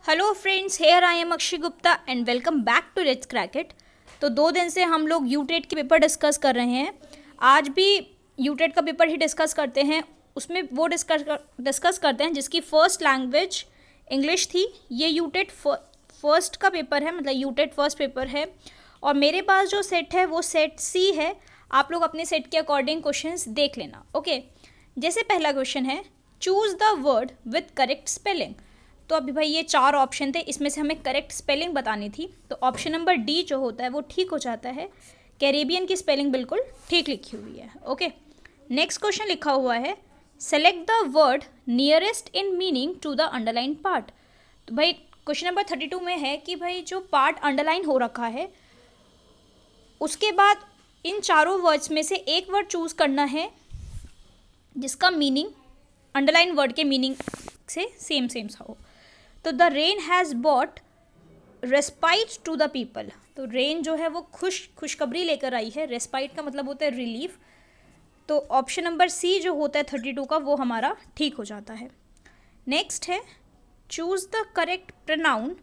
Hello friends, here I am Akshay Gupta and welcome back to let's crack it. तो 2 दिन से हम लोग यूटेट के पेपर डिस्कस कर रहे हैं। आज भी यूटेट का पेपर ही डिस्कस करते हैं। उसमें वो डिस्कस करते हैं जिसकी फर्स्ट लैंग्वेज इंग्लिश थी। ये यूटेट फर्स्ट का पेपर है, मतलब यूटेट फर्स्ट पेपर है। और मेरे पास जो सेट है वो सेट सी है। आप लोग अपने सेट के अकॉर्डिंग क्वेश्चंस देख लेना, ओके। जैसे पहला क्वेश्चन है, choose the word with correct spelling. तो अभी भाई ये 4 ऑप्शन थे, इसमें से हमें करेक्ट स्पेलिंग बतानी थी। तो ऑप्शन नंबर डी जो होता है वो ठीक हो जाता है। कैरेबियन की स्पेलिंग बिल्कुल ठीक लिखी हुई है, ओके। नेक्स्ट क्वेश्चन लिखा हुआ है, select the word nearest in meaning to the underline part. तो भाई क्वेश्चन नंबर 32 में है कि भाई जो पार्ट अंडरलाइन हो रखा है उसके बाद इन चारों वर्ड्स में से एक वर्ड चूज करना है जिसका मीनिंग अंडरलाइन वर्ड के मीनिंग से सेम सा हो। तो the rain has brought respite to the people. तो रेन जो है वो खुशखबरी लेकर आई है। रेस्पाइट का मतलब होता है रिलीफ। तो ऑप्शन नंबर सी जो होता है 32 का वो हमारा ठीक हो जाता है। नेक्स्ट है, choose the correct pronoun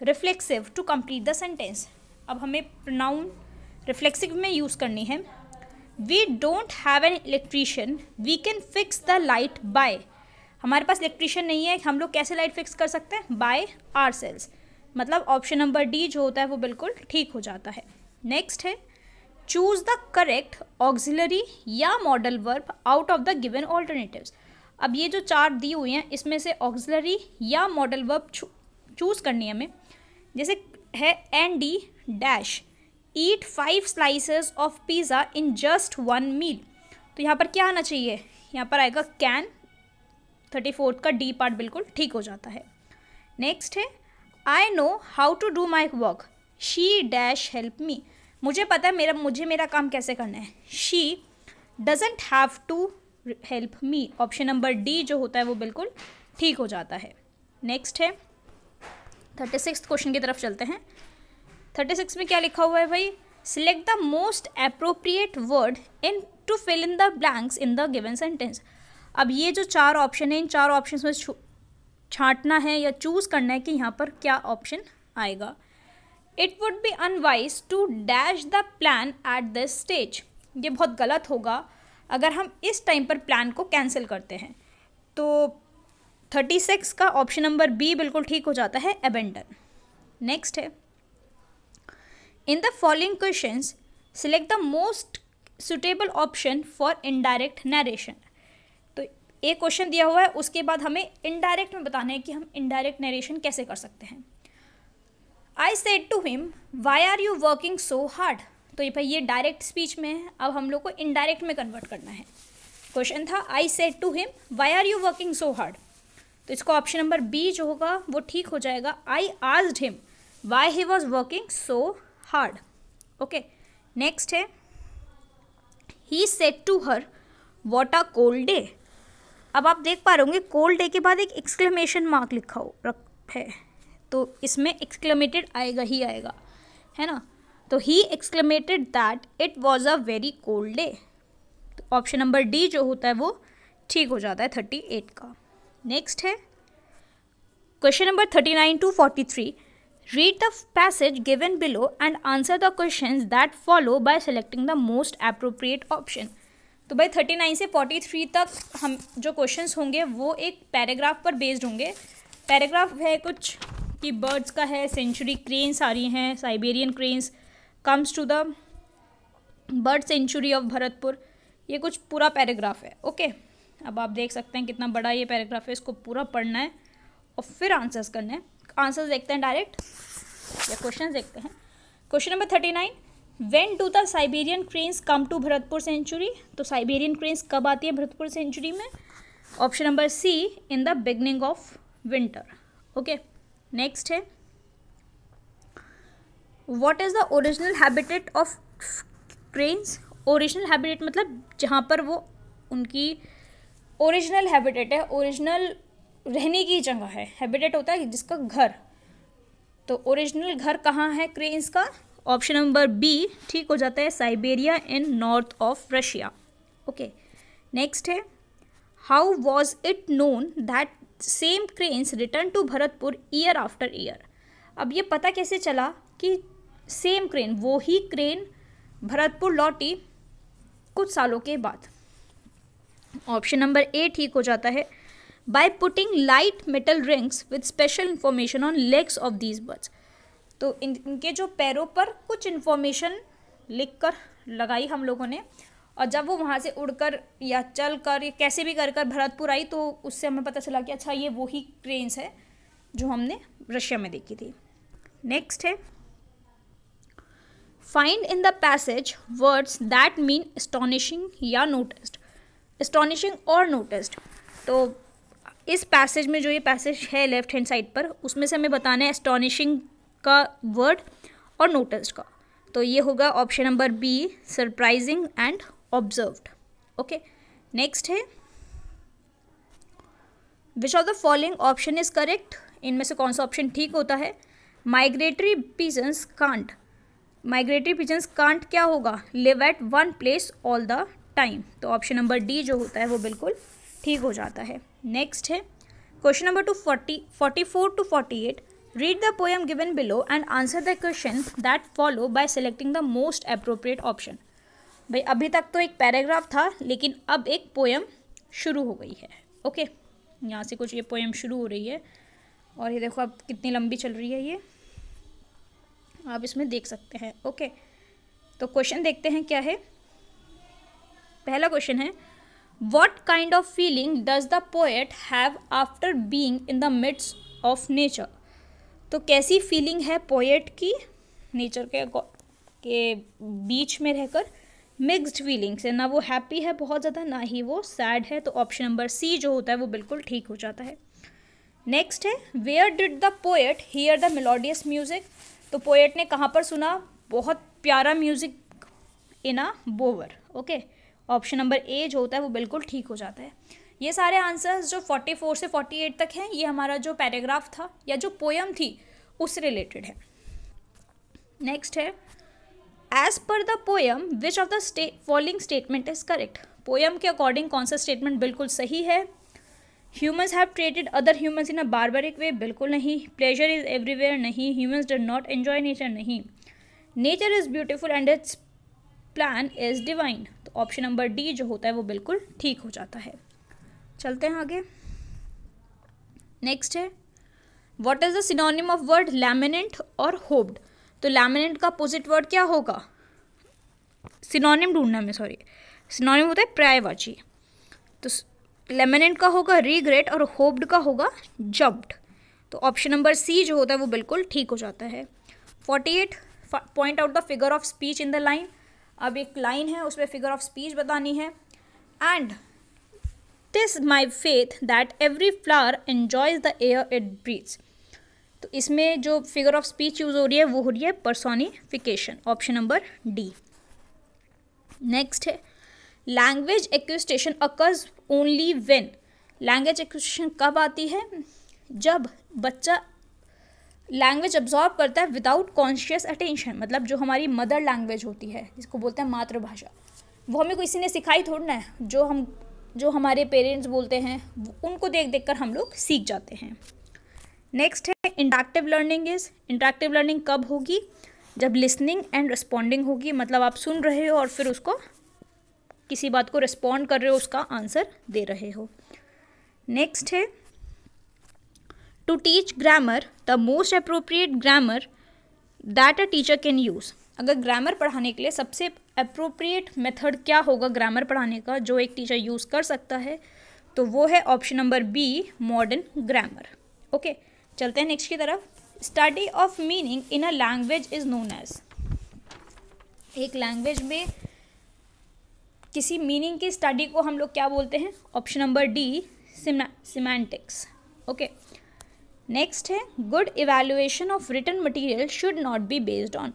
reflexive to complete the sentence. अब हमें प्रोनाउन रिफ्लेक्सिव में यूज़ करनी है। We don't have an electrician, we can fix the light by. हमारे पास इलेक्ट्रीशियन नहीं है, हम लोग कैसे लाइट फिक्स कर सकते हैं? By ourselves. मतलब ऑप्शन नंबर डी जो होता है वो बिल्कुल ठीक हो जाता है। नेक्स्ट है, चूज द करेक्ट ऑक्सिलरी या modal verb out of the given alternatives. अब ये जो 4 दी हुई हैं इसमें से ऑक्सिलरी या मॉडल वर्ब चूज करनी है हमें। जैसे है and dash eat 5 slices of pizza in just 1 meal. तो यहाँ पर क्या आना चाहिए? यहाँ पर आएगा कैन। 34 का डी पार्ट बिल्कुल ठीक हो जाता है। नेक्स्ट है, I know how to do my work, she dash help me. मुझे पता है मुझे मेरा काम कैसे करना है। She doesn't have to help me. Option number D जो होता है वो बिल्कुल ठीक हो जाता है। नेक्स्ट है 36 क्वेश्चन की तरफ चलते हैं। 36 में क्या लिखा हुआ है भाई? Select the most appropriate word in to fill in the blanks in the given sentence. अब ये जो 4 ऑप्शन है इन 4 ऑप्शन में छांटना है या चूज़ करना है कि यहाँ पर क्या ऑप्शन आएगा। It would be unwise to dash the plan at this stage. ये बहुत गलत होगा अगर हम इस टाइम पर प्लान को कैंसिल करते हैं। तो 36 का ऑप्शन नंबर बी बिल्कुल ठीक हो जाता है, अबेंडन। नेक्स्ट है, in the following questions select the most suitable option for indirect narration. तो एक क्वेश्चन दिया हुआ है, उसके बाद हमें इनडायरेक्ट में बताना है कि हम इनडायरेक्ट नरेशन कैसे कर सकते हैं। I said to him why are you working so hard. तो ये भाई ये डायरेक्ट स्पीच में है, अब हम लोग को इनडायरेक्ट में कन्वर्ट करना है। क्वेश्चन था I said to him why are you working so hard. तो इसका ऑप्शन नंबर बी जो होगा वो ठीक हो जाएगा। I asked him why he was working so hard, okay. Next है, he said to her what a cold day. अब आप देख पा रहे होंगे कोल्ड डे के बाद एक एक्सक्लेमेशन मार्क लिखा है, तो इसमें एक्सक्लेमेटेड आएगा ही आएगा, है ना। तो he exclamated that it was a very cold day. तो ऑप्शन नंबर डी जो होता है वो ठीक हो जाता है 38 का। नेक्स्ट है question number 39 to 43। Read the passage given below and answer the questions that follow by selecting the most appropriate option. तो भाई 39 से 43 तक हम जो क्वेश्चंस होंगे वो एक पैराग्राफ पर बेस्ड होंगे। पैराग्राफ है कुछ कि बर्ड्स का है, सेंचुरी क्रेन्स आ रही हैं, Siberian cranes comes to the bird sanctuary of Bharatpur. ये कुछ पूरा पैराग्राफ है, ओके। अब आप देख सकते हैं कितना बड़ा ये पैराग्राफ है, इसको पूरा पढ़ना है और फिर आंसर्स करने हैं। आंसर्स देखते हैं डायरेक्ट या क्वेश्चन देखते हैं। Question number 39, when do the Siberian cranes come to Bharatpur sanctuary. तो साइबेरियन क्रेन्स कब आती है भरतपुर सेंचुरी में? Option number C, in the beginning of winter, okay. Next है, what is the original habitat of cranes. Original habitat मतलब जहाँ पर वो उनकी ओरिजिनल हैबिटेट है, ओरिजिनल रहने की जगह है। हैबिटेट होता है जिसका घर, तो ओरिजिनल घर कहाँ है क्रेन्स का? ऑप्शन नंबर बी ठीक हो जाता है, Siberia in north of Russia, okay. Next है, how was it known that same cranes return to Bharatpur year after year. अब ये पता कैसे चला कि सेम क्रेन, वो ही क्रेन भरतपुर लौटी कुछ सालों के बाद? ऑप्शन नंबर ए ठीक हो जाता है। By putting light metal rings with special information on legs of these birds. तो इनके जो पैरों पर कुछ इन्फॉर्मेशन लिख कर लगाई हम लोगों ने, और जब वो वहाँ से उड़कर या चल कर या कैसे भी कर कर भरतपुर आई तो उससे हमें पता चला कि अच्छा ये वही क्रेन्स है जो हमने रशिया में देखी थी। नेक्स्ट है, find in the passage words that mean astonishing या नोटिस्ड। एस्टोनिशिंग और नोटिस्ड, तो इस पैसेज में जो ये पैसेज है लेफ्ट हैंड साइड पर, उसमें से हमें बताना है एस्टोनिशिंग का वर्ड और नोटिस्ड का। तो ये होगा option number B, surprising and observed. Okay, next है, which of the following option is correct. इनमें से कौन सा ऑप्शन ठीक होता है? Migratory pigeons can't. Migratory pigeons can't क्या होगा? Live at one place all the time. तो ऑप्शन नंबर डी जो होता है वो बिल्कुल ठीक हो जाता है। नेक्स्ट है question number 44 to 48। Read the poem given below and answer the question that follow by selecting the most appropriate option. भाई अभी तक तो एक पैराग्राफ था, लेकिन अब एक पोएम शुरू हो गई है। ओके, यहाँ से कुछ ये पोएम शुरू हो रही है और ये देखो अब कितनी लंबी चल रही है, ये आप इसमें देख सकते हैं। ओके, तो क्वेश्चन देखते हैं क्या है। पहला क्वेश्चन है, What kind of feeling does the poet have after being in the midst of nature? तो कैसी फीलिंग है पोएट की नेचर के बीच में रहकर? मिक्स्ड फीलिंग्स है, ना वो हैप्पी है बहुत ज़्यादा, ना ही वो सैड है। तो ऑप्शन नंबर सी जो होता है वो बिल्कुल ठीक हो जाता है। नेक्स्ट है, where did the poet hear the melodious music. तो पोएट ने कहाँ पर सुना बहुत प्यारा music? In a bower. Okay, option number A जो होता है वो बिल्कुल ठीक हो जाता है। ये सारे आंसर्स जो 44 से 48 तक हैं, ये हमारा जो पैराग्राफ था या जो पोएम थी उससे रिलेटेड है। नेक्स्ट है, as per the poem which of the following statement is correct. Poem के अकॉर्डिंग कौन सा स्टेटमेंट बिल्कुल सही है? Humans have treated other humans in a barbaric way, बिल्कुल नहीं। प्लेजर इज एवरीवेयर, नहीं। Humans do not enjoy nature, नहीं। Nature is beautiful and its plan is divine. तो ऑप्शन नंबर डी जो होता है वो बिल्कुल ठीक हो जाता है। चलते हैं आगे। नेक्स्ट है, what is the synonym of word lamenting और होप्ड। तो लैमिनेंट का अपोजिट वर्ड क्या होगा? सिनोनिम ढूंढना में, सॉरी, सिनोनिम होता है पर्यायवाची। तो लैमिनेंट का होगा रिग्रेट और होप्ड का होगा जब्ड। तो ऑप्शन नंबर सी जो होता है वो बिल्कुल ठीक हो जाता है। 48, point out the figure of speech in the line. अब एक लाइन है उसमें फिगर ऑफ स्पीच बतानी है। And TISS my faith that every flower enjoys the air it breathes. तो इसमें जो फिगर ऑफ स्पीच यूज हो रही है वो हो रही है personification, option number D. Next है, language acquisition occurs only when. Language acquisition कब आती है? जब बच्चा लैंग्वेज अब्जॉर्ब करता है विदाउट कॉन्शियस अटेंशन। मतलब जो हमारी मदर लैंग्वेज होती है जिसको बोलते हैं मातृभाषा, वो हमें किसी ने सिखाई थोड़ी ना है। जो हमारे पेरेंट्स बोलते हैं उनको देख देख कर हम लोग सीख जाते हैं। नेक्स्ट है, interactive learning is. Interactive learning कब होगी? जब लिसनिंग एंड रिस्पॉन्डिंग होगी। मतलब आप सुन रहे हो और फिर उसको किसी बात को रिस्पॉन्ड कर रहे हो, उसका आंसर दे रहे हो। नेक्स्ट है, to teach grammar the most appropriate grammar that a teacher can use. अगर ग्रामर पढ़ाने के लिए सबसे अप्रोप्रिएट मेथड क्या होगा ग्रामर पढ़ाने का जो एक टीचर यूज़ कर सकता है, तो वो है option number B, modern grammar. Okay, चलते हैं नेक्स्ट की तरफ। Study of meaning in a language is known as. एक लैंग्वेज में किसी मीनिंग की स्टडी को हम लोग क्या बोलते हैं? Option number D, semantics. Okay, next है, good evaluation of written material should not be based on.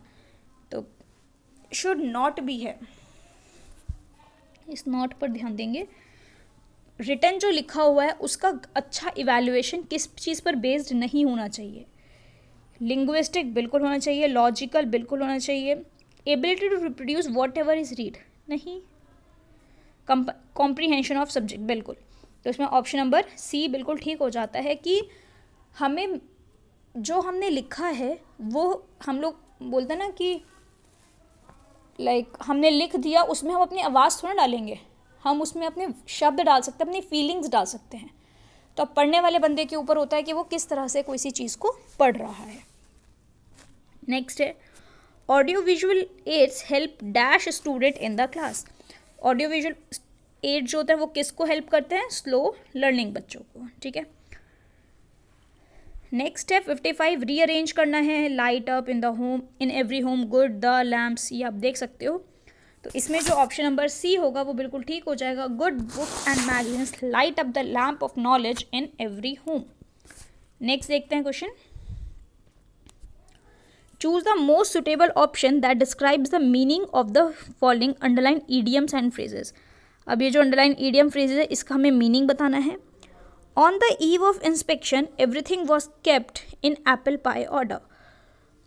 तो शुड नॉट भी है, इस नॉट पर ध्यान देंगे। रिटन जो लिखा हुआ है उसका अच्छा इवैल्यूएशन किस चीज़ पर बेस्ड नहीं होना चाहिए? लिंग्विस्टिक बिल्कुल होना चाहिए, लॉजिकल बिल्कुल होना चाहिए, ability to reproduce whatever is read नहीं, कॉम्प्रीहेंशन ऑफ सब्जेक्ट बिल्कुल। तो इसमें ऑप्शन नंबर सी बिल्कुल ठीक हो जाता है कि हमें जो हमने लिखा है वो हम लोग बोलते हैं ना कि हमने लिख दिया, उसमें हम अपनी आवाज़ थोड़ा डालेंगे, हम उसमें अपने शब्द डाल सकते हैं, अपनी फीलिंग्स डाल सकते हैं। तो अब पढ़ने वाले बंदे के ऊपर होता है कि वो किस तरह से कोई सी चीज़ को पढ़ रहा है। नेक्स्ट है audio visual aids help dash student in the class. Audio visual add जो होता है वो किसको हेल्प करते हैं? स्लो लर्निंग बच्चों को, ठीक है। नेक्स्ट है 55 रीअरेंज करना है। Light up in the home, in every home, good, the lamps, ये आप देख सकते हो। तो इसमें जो ऑप्शन नंबर सी होगा वो बिल्कुल ठीक हो जाएगा। Good book and magazines light up the lamp of knowledge in every home. Next देखते हैं question. Choose the most suitable option that describes the meaning of the following underline idioms and phrases. अब ये जो underline idiom phrases है इसका हमें meaning बताना है। On the eve of inspection everything was kept in apple pie order.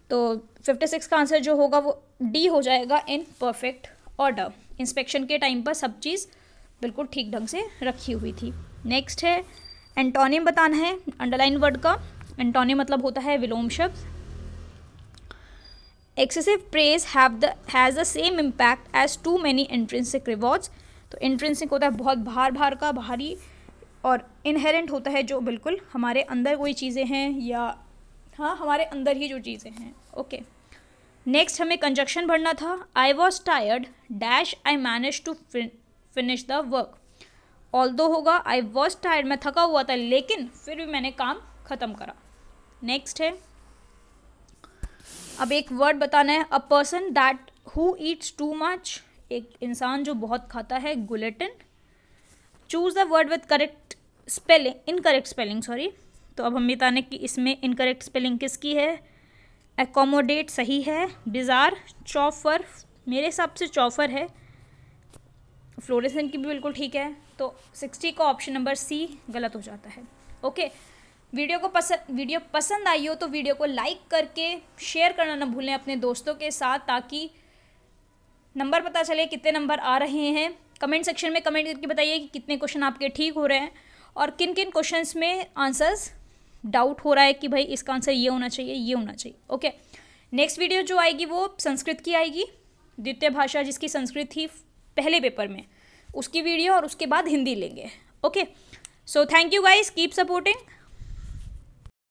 तो 56 का आंसर जो होगा वो डी हो जाएगा, इन परफेक्ट ऑर्डर। इंस्पेक्शन के टाइम पर सब चीज़ बिल्कुल ठीक ढंग से रखी हुई थी। नेक्स्ट है एंटोनिम बताना है अंडरलाइन वर्ड का। एंटोनिम मतलब होता है विलोम शब्द। Excessive praise has the same impact as too many intrinsic rewards. तो इंट्रिंसिक होता है बहुत भार का, भारी, और इनहेरेंट होता है जो बिल्कुल हमारे अंदर कोई चीज़ें हैं या हाँ हमारे अंदर ही जो चीज़ें हैं। ओके, नेक्स्ट हमें कंजक्शन भरना था। I was tired dash I manage to finish the work. Although होगा आई वॉज टायर्ड, मैं थका हुआ था लेकिन फिर भी मैंने काम ख़त्म करा। नेक्स्ट है अब एक वर्ड बताना है। A person that who Yeats too much, एक इंसान जो बहुत खाता है, guillotine. Choose the word with correct spelling, incorrect spelling sorry. तो अब हम बताने कि इसमें इनकरेक्ट स्पेलिंग किसकी है। एकोमोडेट सही है। बिजार, चौफर, मेरे हिसाब से चौफर है। फ्लोरेसेंट की भी बिल्कुल ठीक है। तो 60 का ऑप्शन नंबर सी गलत हो जाता है। ओके, वीडियो पसंद आई हो तो वीडियो को लाइक करके शेयर करना ना भूलें अपने दोस्तों के साथ, ताकि नंबर पता चले कितने नंबर आ रहे हैं। कमेंट सेक्शन में कमेंट करके बताइए कि कितने क्वेश्चन आपके ठीक हो रहे हैं और किन किन क्वेश्चंस में आंसर्स डाउट हो रहा है कि भाई इसका आंसर ये होना चाहिए, ये होना चाहिए। ओके, नेक्स्ट वीडियो जो आएगी वो संस्कृत की आएगी। द्वितीय भाषा जिसकी संस्कृत थी पहले पेपर में, उसकी वीडियो, और उसके बाद हिंदी लेंगे। Okay, so thank you guys, keep supporting.